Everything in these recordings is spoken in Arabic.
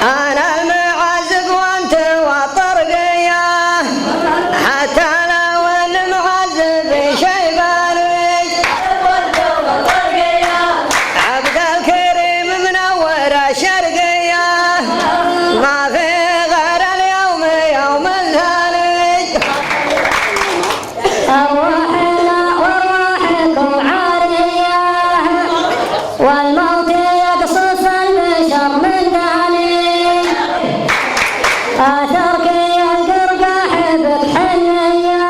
أنا المعزب وأنت والطرقية حتى لو المعزب شيبان عبد الكريم منور الشرقية ما في غير اليوم يوم الثاني أرواحنا وأرواحكم عارية والموت يقصف البشر من داني آثرك يا القرقاح بحنية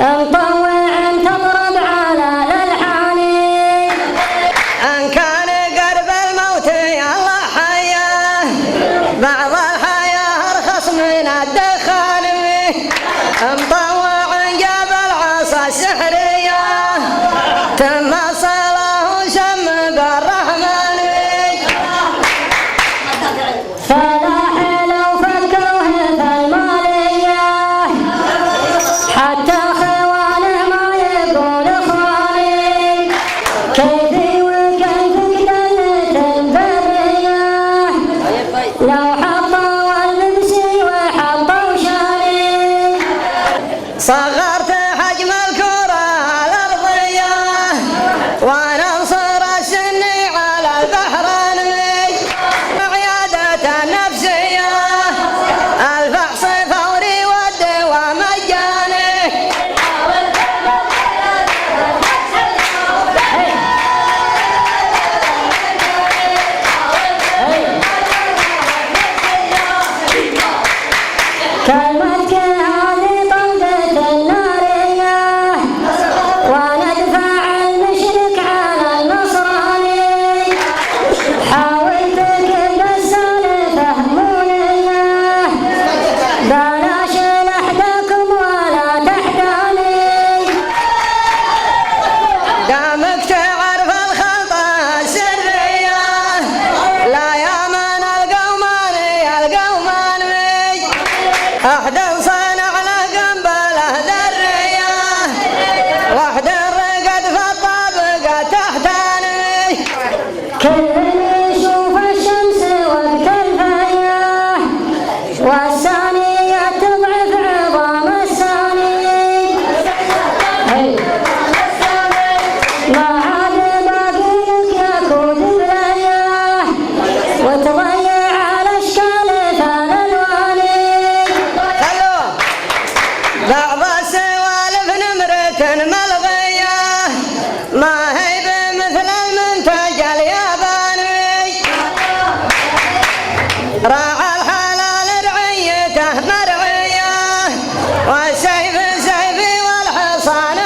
مطوع تضرب على الألحاني أن كان قرب الموت الله حياه بعض الحياة أرخص من الدخان مطوع جاب العصا السحرية تم صلاة سم بالرحمن فلا حلو فكوه في المالية حتى خوانه ما يقول اخواني كيفي وكيفك دلت البرية لو حطوا اللبسي وحطوا شاني صغرت حجم الكرة الأرضية وننصر السني على البحراني عيادة النفسية الفحص فوري والدواء مجاني كلمتك هذه طلقة النارية وندفع المشرك على النصراني حاولت بس فهمونية بلاش لحدكم ولا تحتاني دامك تعرف الخلطة السرية لا يامن القومان أحد صنع له قنبلة ذرية واحد رقد في الطابقة تحتاني كل يشوف الشمس وقت الفياه والثانية تضعف عظام الثاني ما عاد باقي لك يا كود بلياه وتضيع على اشكال ثان الواني خلوه بعض السوالف نمرة ملغية ما هي بمثل المنتج الياباني راعى الحلال رعيته مرعية والسيف سيفي والحصان